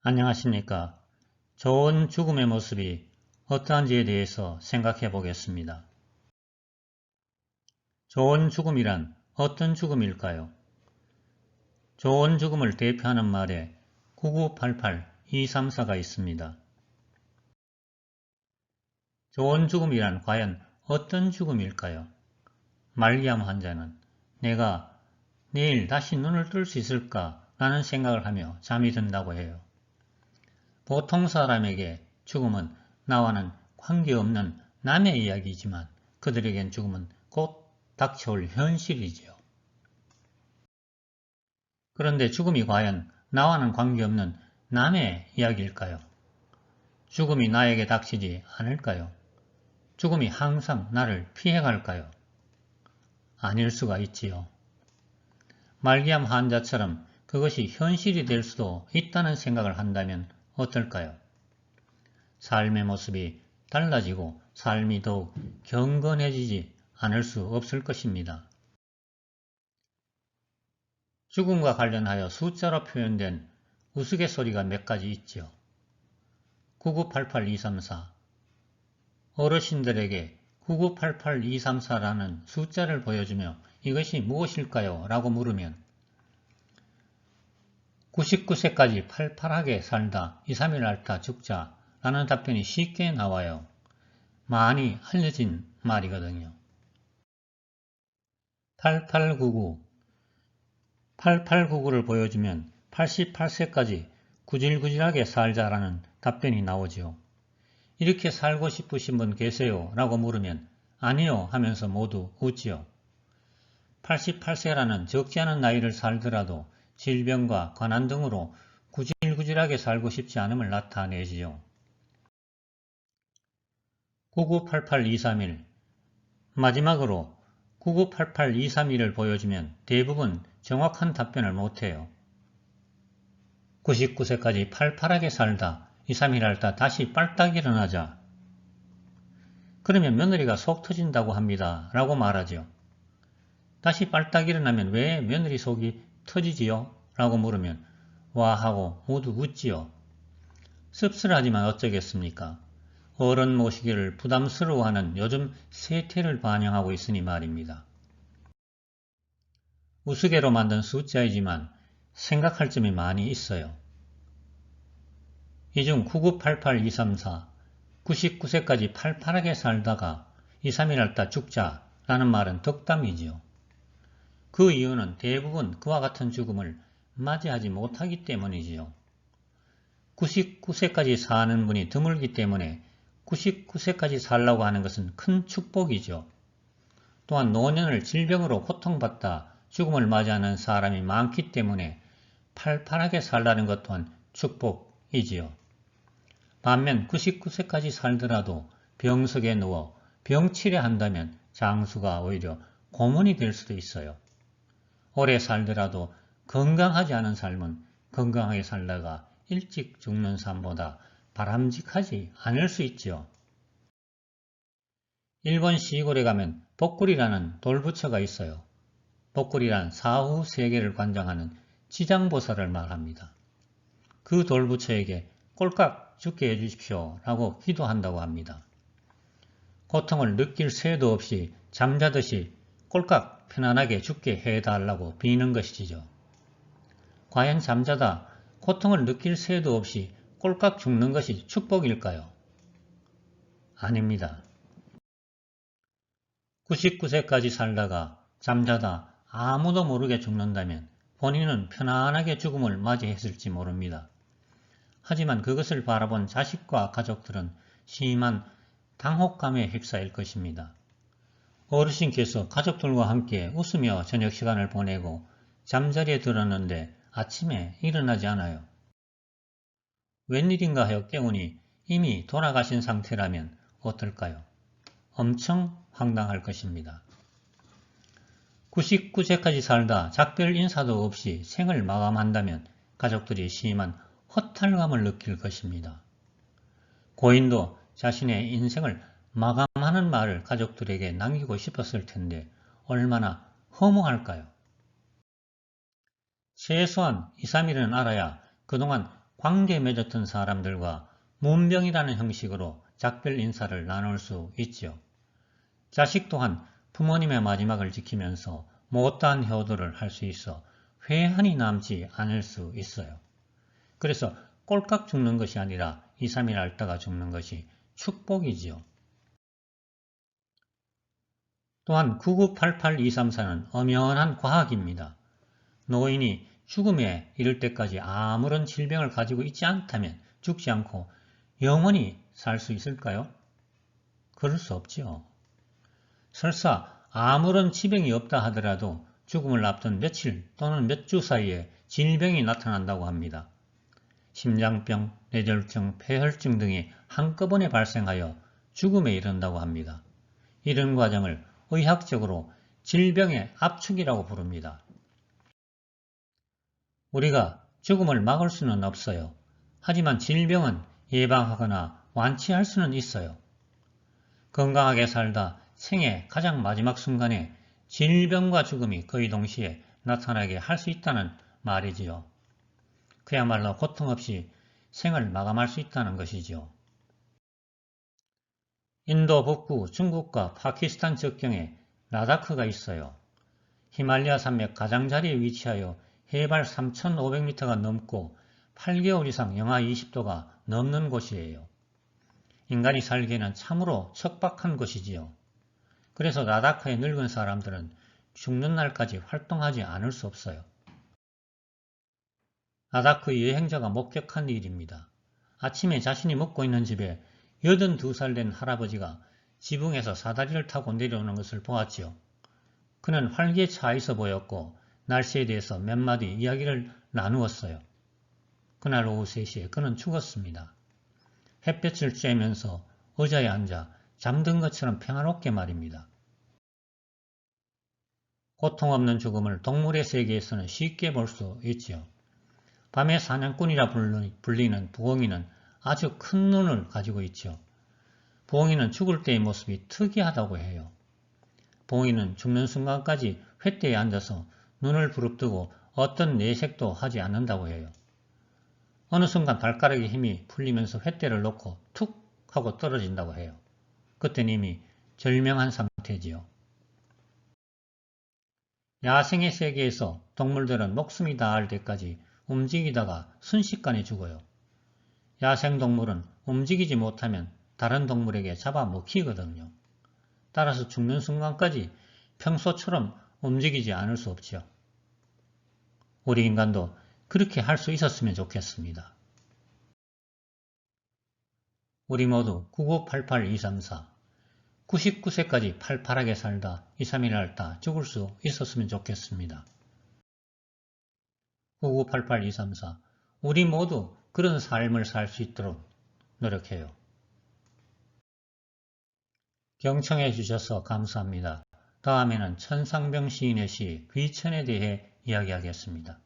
안녕하십니까. 좋은 죽음의 모습이 어떠한지에 대해서 생각해 보겠습니다. 좋은 죽음이란 어떤 죽음일까요? 좋은 죽음을 대표하는 말에 9988, 234가 있습니다. 좋은 죽음이란 과연 어떤 죽음일까요? 말기암 환자는 내가 내일 다시 눈을 뜰 수 있을까 라는 생각을 하며 잠이 든다고 해요. 보통 사람에게 죽음은 나와는 관계없는 남의 이야기이지만 그들에겐 죽음은 곧 닥쳐올 현실이지요. 그런데 죽음이 과연 나와는 관계없는 남의 이야기일까요? 죽음이 나에게 닥치지 않을까요? 죽음이 항상 나를 피해갈까요? 아닐 수가 있지요. 말기암 환자처럼 그것이 현실이 될 수도 있다는 생각을 한다면 어떨까요? 삶의 모습이 달라지고 삶이 더욱 경건해지지 않을 수 없을 것입니다. 죽음과 관련하여 숫자로 표현된 우스갯소리가 몇 가지 있죠. 9988234 어르신들에게 9988234라는 숫자를 보여주며 이것이 무엇일까요? 라고 물으면 99세까지 팔팔하게 살다 2, 3일 앓다 죽자 라는 답변이 쉽게 나와요. 많이 알려진 말이거든요. 8899 8899를 보여주면 88세까지 구질구질하게 살자라는 답변이 나오죠. 이렇게 살고 싶으신 분 계세요? 라고 물으면 아니요 하면서 모두 웃지요. 88세라는 적지 않은 나이를 살더라도 질병과 가난 등으로 구질구질하게 살고 싶지 않음을 나타내지요. 9988231 마지막으로 9988231을 보여주면 대부분 정확한 답변을 못해요. 99세까지 팔팔하게 살다 2, 3일 앓다 다시 빨딱 일어나자. 그러면 며느리가 속 터진다고 합니다. 라고 말하죠. 다시 빨딱 일어나면 왜 며느리 속이 터지지요? 라고 물으면 와 하고 모두 웃지요. 씁쓸하지만 어쩌겠습니까? 어른 모시기를 부담스러워하는 요즘 세태를 반영하고 있으니 말입니다. 우스개로 만든 숫자이지만 생각할 점이 많이 있어요. 이 중 9988234 99세까지 팔팔하게 살다가 2, 3일 앓다 죽자 라는 말은 덕담이지요. 그 이유는 대부분 그와 같은 죽음을 맞이하지 못하기 때문이지요. 99세까지 사는 분이 드물기 때문에 99세까지 살라고 하는 것은 큰 축복이죠. 또한 노년을 질병으로 고통받다 죽음을 맞이하는 사람이 많기 때문에 팔팔하게 살라는 것 또한 축복이지요. 반면 99세까지 살더라도 병석에 누워 병치레 한다면 장수가 오히려 고문이 될 수도 있어요. 오래 살더라도 건강하지 않은 삶은 건강하게 살다가 일찍 죽는 삶보다 바람직하지 않을 수 있죠. 일본 시골에 가면 복굴이라는 돌부처가 있어요. 복굴이란 사후 세계를 관장하는 지장보살을 말합니다. 그 돌부처에게 꼴깍 죽게 해주십시오 라고 기도한다고 합니다. 고통을 느낄 새도 없이 잠자듯이 꼴깍 편안하게 죽게 해달라고 비는 것이지요. 과연 잠자다 고통을 느낄 새도 없이 꼴깍 죽는 것이 축복일까요? 아닙니다. 99세까지 살다가 잠자다 아무도 모르게 죽는다면 본인은 편안하게 죽음을 맞이했을지 모릅니다. 하지만 그것을 바라본 자식과 가족들은 심한 당혹감에 휩싸일 것입니다. 어르신께서 가족들과 함께 웃으며 저녁 시간을 보내고 잠자리에 들었는데 아침에 일어나지 않아요. 웬일인가 하여 깨우니 이미 돌아가신 상태라면 어떨까요? 엄청 황당할 것입니다. 99세까지 살다 작별 인사도 없이 생을 마감한다면 가족들이 심한 허탈감을 느낄 것입니다. 고인도 자신의 인생을 마감하는 말을 가족들에게 남기고 싶었을 텐데 얼마나 허무할까요? 최소한 2, 3일은 알아야 그동안 관계 맺었던 사람들과 문병이라는 형식으로 작별 인사를 나눌 수 있지요. 자식 또한 부모님의 마지막을 지키면서 못다한 효도를 할 수 있어 회한이 남지 않을 수 있어요. 그래서 꼴깍 죽는 것이 아니라 2, 3일 앓다가 죽는 것이 축복이지요. 또한 9988234는 엄연한 과학입니다. 노인이 죽음에 이를 때까지 아무런 질병을 가지고 있지 않다면 죽지 않고 영원히 살 수 있을까요? 그럴 수 없죠. 설사 아무런 지병이 없다 하더라도 죽음을 앞둔 며칠 또는 몇 주 사이에 질병이 나타난다고 합니다. 심장병, 뇌졸중, 폐혈증 등이 한꺼번에 발생하여 죽음에 이른다고 합니다. 이런 과정을 의학적으로 질병의 압축이라고 부릅니다. 우리가 죽음을 막을 수는 없어요. 하지만 질병은 예방하거나 완치할 수는 있어요. 건강하게 살다 생애 가장 마지막 순간에 질병과 죽음이 거의 동시에 나타나게 할 수 있다는 말이지요. 그야말로 고통 없이 생을 마감할 수 있다는 것이지요. 인도 북부 중국과 파키스탄 접경에 라다크가 있어요. 히말라야 산맥 가장자리에 위치하여 해발 3,500m가 넘고 8개월 이상 영하 20도가 넘는 곳이에요. 인간이 살기에는 참으로 척박한 곳이지요. 그래서 라다크의 늙은 사람들은 죽는 날까지 활동하지 않을 수 없어요. 라다크 여행자가 목격한 일입니다. 아침에 자신이 묵고 있는 집에 82살 된 할아버지가 지붕에서 사다리를 타고 내려오는 것을 보았지요. 그는 활기차 있어 보였고 날씨에 대해서 몇 마디 이야기를 나누었어요. 그날 오후 3시에 그는 죽었습니다. 햇볕을 쬐면서 의자에 앉아 잠든 것처럼 평화롭게 말입니다. 고통 없는 죽음을 동물의 세계에서는 쉽게 볼 수 있지요. 밤의 사냥꾼이라 불리는 부엉이는 아주 큰 눈을 가지고 있죠. 부엉이는 죽을 때의 모습이 특이하다고 해요. 부엉이는 죽는 순간까지 횃대에 앉아서 눈을 부릅뜨고 어떤 내색도 하지 않는다고 해요. 어느 순간 발가락에 힘이 풀리면서 횃대를 놓고 툭 하고 떨어진다고 해요. 그땐 이미 절명한 상태지요. 야생의 세계에서 동물들은 목숨이 닿을 때까지 움직이다가 순식간에 죽어요. 야생동물은 움직이지 못하면 다른 동물에게 잡아먹히거든요. 따라서 죽는 순간까지 평소처럼 움직이지 않을 수 없죠. 우리 인간도 그렇게 할 수 있었으면 좋겠습니다. 우리 모두 9988234 99세까지 팔팔하게 살다 2, 3일 앓다 죽을 수 있었으면 좋겠습니다. 9988234 우리 모두 그런 삶을 살 수 있도록 노력해요. 경청해 주셔서 감사합니다. 다음에는 천상병 시인의 시 귀천에 대해 이야기하겠습니다.